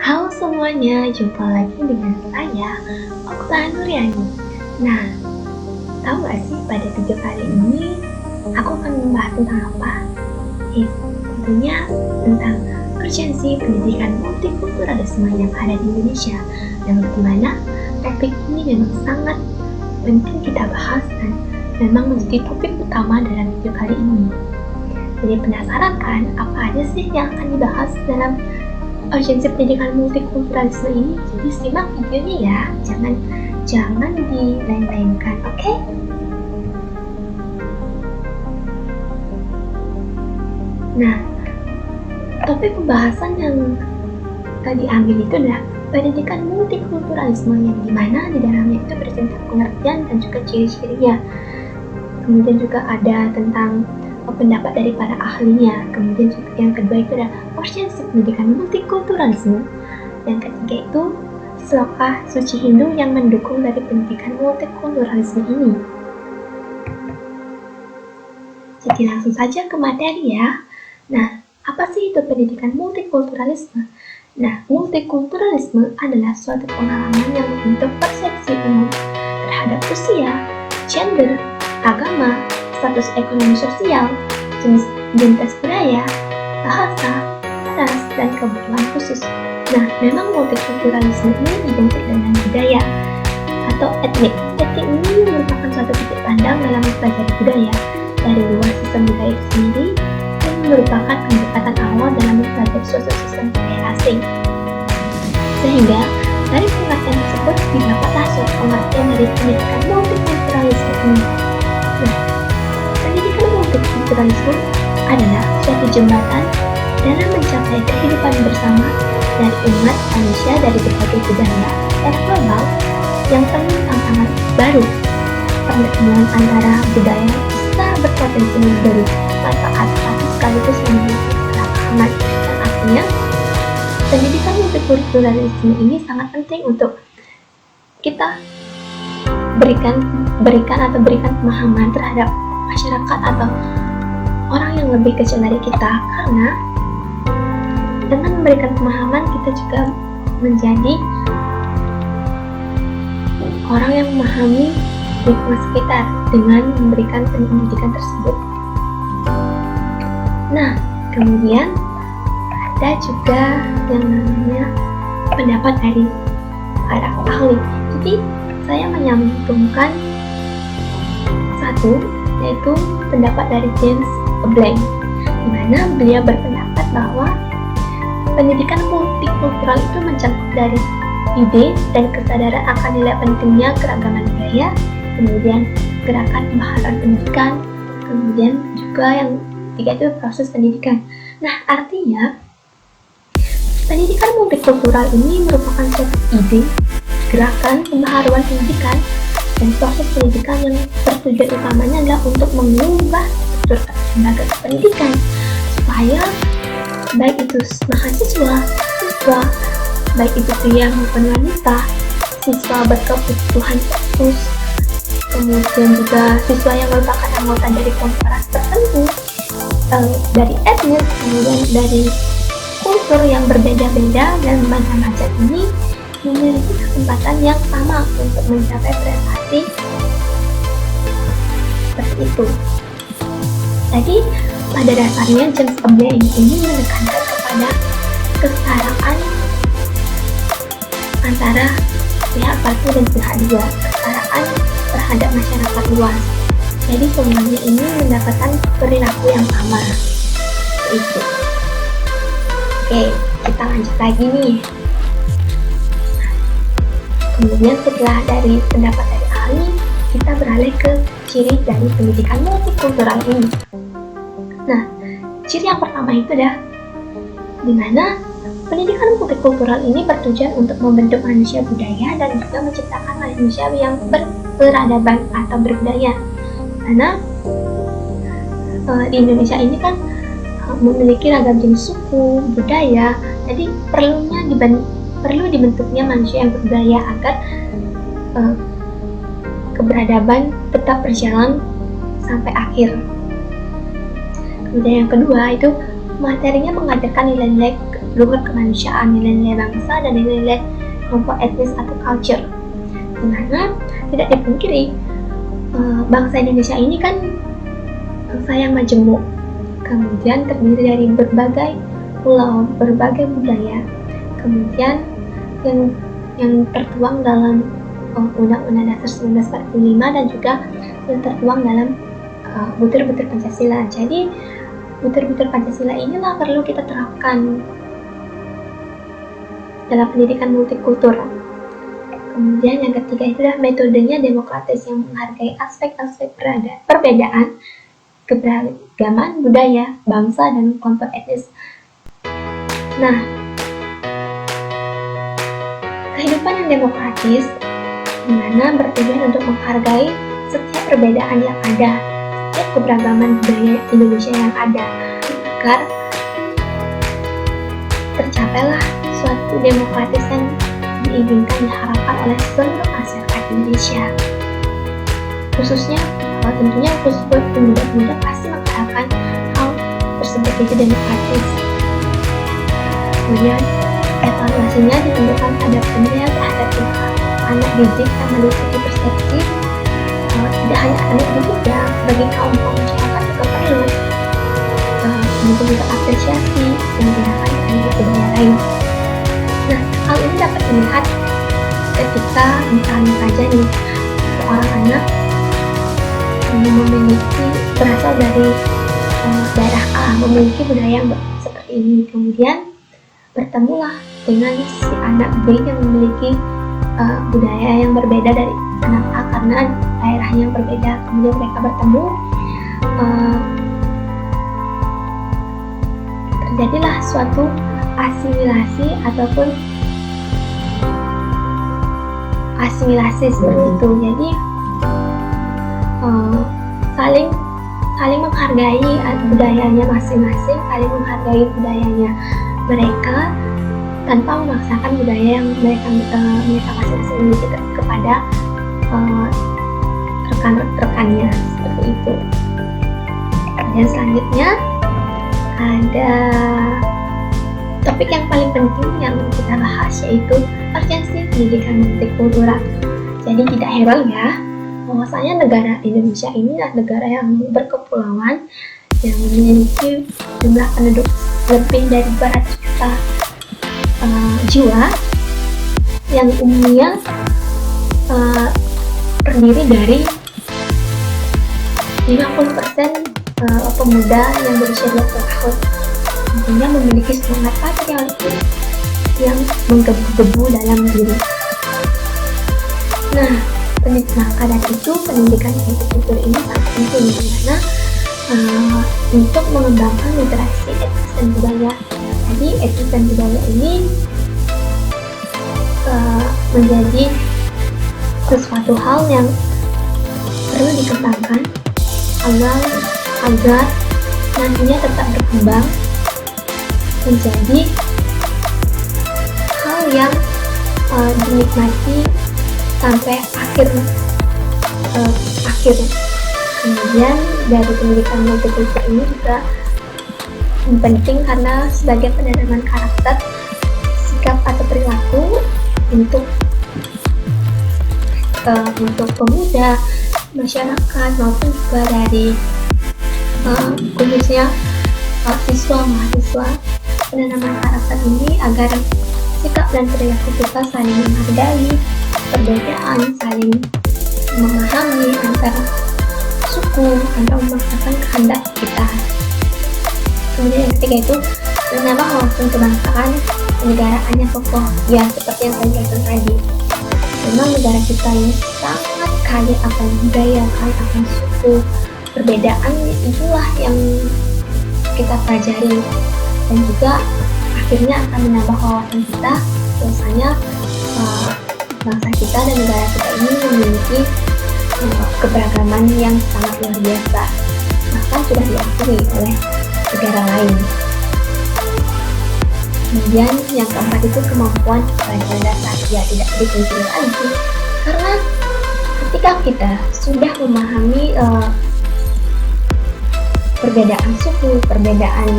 Halo semuanya, jumpa lagi dengan saya, Okta Nuryani. Nah, tahu gak sih pada video kali ini aku akan membahas tentang apa? Tentunya tentang urgensi pendidikan multikulturalisme yang ada di Indonesia, yang dimana topik ini memang sangat penting kita bahas dan memang menjadi topik utama dalam video kali ini. Jadi penasaran kan apa aja sih yang akan dibahas dalam urgensi pendidikan multikulturalisme ini? Jadi simak videonya ya, jangan dileng-lengkan, oke? Nah, topik pembahasan yang diambil itu adalah pendidikan multikulturalisme, yang dimana di dalamnya itu bertentang pengertian dan juga ciri-cirinya. Kemudian juga ada tentang pendapat dari para ahlinya. Kemudian juga yang kedua itu adalah urgensi pendidikan multikulturalisme. Yang ketiga itu sloka suci Hindu yang mendukung dari pendidikan multikulturalisme ini. Jadi langsung saja ke materi ya. Nah, apa sih itu pendidikan multikulturalisme? Nah, multikulturalisme adalah suatu pengalaman yang membentuk persepsi umum terhadap usia, gender, agama, status ekonomi sosial, jenis identitas budaya, bahasa, ras, dan kebutuhan khusus. Nah, memang multikulturalisme ini dibentuk dengan budaya atau etnik. Etnik ini merupakan suatu titik pandang dalam mempelajari budaya dari luar sistem budaya itu sendiri, yang merupakan pendekatan awal dalam mempelajari suatu sistem budaya asing. Sehingga dari pengertian tersebut didapatlah suatu pengertian dari pendidikan multikulturalisme ini. Nah, pendidikan multikulturalisme adalah suatu jembatan dalam mencapai kehidupan bersama dari umat manusia dari berbagai budaya secara global yang penuh tantangan baru. Pertemuan antara budaya bisa berpotensi memberi manfaat tapi sekaligus memiliki kesalahpahaman. Dan artinya, pendidikan multikulturalisme ini sangat penting untuk kita berikan pemahaman terhadap masyarakat atau orang yang lebih kecil dari kita, karena dengan memberikan pemahaman kita juga menjadi orang yang memahami lingkungan sekitar dengan memberikan pendidikan tersebut. Nah, kemudian ada juga yang namanya pendapat dari para ahli. Jadi saya menyantumkan satu, yaitu pendapat dari James Blank, di mana beliau berpendapat bahwa pendidikan multikultural itu mencakup dari ide dan kesadaran akan nilai pentingnya keragaman budaya, kemudian gerakan pembaharuan pendidikan, kemudian juga yang ketiga itu proses pendidikan. Nah, artinya pendidikan multikultural ini merupakan suatu ide, gerakan pembaharuan pendidikan, dan proses pendidikan yang bertujuan utamanya adalah untuk mengubah struktur lembaga pendidikan supaya baik itu mahasiswa, siswa, baik itu pria maupun wanita, siswa berkebutuhan khusus, kemudian juga siswa yang merupakan anggota dari kelompok tertentu, dari etnis, kemudian dari kultur yang berbeda-beda dan macam-macam ini memiliki kesempatan yang sama untuk mencapai prestasi seperti itu. Jadi pada dasarnya James Blank ini menekankan kepada kesetaraan antara pihak satu dan pihak dua, kesetaraan terhadap masyarakat luas. Jadi semuanya ini mendapatkan perilaku yang sama. Itu. Oke, kita lanjut lagi nih. Kemudian setelah dari pendapat dari ahli, kita beralih ke ciri dari pendidikan multikultural ini. Nah, ciri yang pertama itu adalah di mana pendidikan multikultural ini bertujuan untuk membentuk manusia budaya dan juga menciptakan manusia yang berperadaban atau berbudaya. Karena di Indonesia ini kan memiliki ragam jenis suku, budaya, jadi perlu dibentuknya manusia yang berbudaya agar keberadaban tetap berjalan sampai akhir. Kemudian yang kedua itu materinya mengajarkan nilai-nilai luhur kemanusiaan, nilai-nilai bangsa, dan nilai-nilai kelompok etnis atau culture. Dimana tidak dipungkiri bangsa Indonesia ini kan bangsa yang majemuk, kemudian terdiri dari berbagai pulau, berbagai budaya, kemudian yang tertuang dalam Undang-Undang Dasar 1945 dan juga yang tertuang dalam butir-butir Pancasila. Jadi butir-butir Pancasila inilah perlu kita terapkan dalam pendidikan multikultural. Kemudian yang ketiga itu adalah metodenya demokratis yang menghargai aspek-aspek perbedaan, keberagaman budaya, bangsa, dan kelompok etnis. Nah, kehidupan yang demokratis di mana bertujuan untuk menghargai setiap perbedaan yang ada, setiap keberagaman budaya Indonesia yang ada, agar tercapailah suatu demokratis yang diinginkan, diharapkan oleh seluruh masyarakat Indonesia. Khususnya, tentunya khusus buat pemuda-pemuda pasti mengharapkan hal tersebut itu demokratis. Kemudian evaluasinya ditentukan pada penilaian terhadap anak didik yang meliputi persepsi tidak hanya anak didik ya, bagi kaum masyarakat juga perlu untuk apresiasi dan tindakan terhadap budaya lain. Nah, hal ini dapat dilihat ketika misalnya saja nih seorang anak memiliki berasal dari daerah A, memiliki budaya yang seperti ini, kemudian bertemulah dengan si anak B yang memiliki budaya yang berbeda dari anak A karena daerahnya yang berbeda. Kemudian mereka bertemu, terjadilah suatu asimilasi ataupun asimilasi seperti itu. Jadi saling menghargai budayanya masing-masing, saling menghargai budayanya mereka tanpa memaksakan budaya yang mereka masing-masing miliki kepada rekan-rekannya seperti itu. Dan selanjutnya ada topik yang paling penting yang kita bahas, yaitu urgensi pendidikan multikultural. Jadi tidak heran ya bahwasanya negara Indonesia ini adalah negara yang berkepulauan yang memiliki jumlah penduduk lebih dari 200 juta jiwa, yang umumnya terdiri dari 50% pemuda yang berusia 20 tahun, tentunya memiliki semangat patriotik yang menggebu-gebu dalam diri. Nah, maka dari itu pendidikan multikultur ini sangat penting, dimana untuk mengembangkan literasi etis dan budaya. Jadi etis dan budaya ini menjadi sesuatu hal yang perlu dikembangkan agar nantinya tetap berkembang menjadi hal yang dinikmati sampai akhir. Kemudian dari pendidikan multikultur ini juga penting karena sebagai pendalaman karakter, sikap atau perilaku untuk pemuda, masyarakat maupun juga dari khususnya siswa-mahasiswa. Penanaman karakter ini agar sikap dan perilaku kita saling menghargai perbedaan, saling memahami antar suku, tanpa memaksakan kehendak kita. Kemudian yang ketiga itu menambah wawasan kebangsaan kenegaraan yang kokoh. Ya, seperti yang saya jelaskan tadi, memang negara kita ini sangat kaya akan budaya, kaya akan suku. Perbedaan itulah yang kita pelajari dan juga akhirnya akan menambah wawasan kita bahwasanya bangsa kita dan negara kita ini memiliki keberagaman yang sangat luar biasa, bahkan sudah diakui oleh negara lain. Kemudian yang keempat itu kemampuan pelajaran dasar. Ya, tidak dipungkiri lagi karena ketika kita sudah memahami perbedaan suku, perbedaan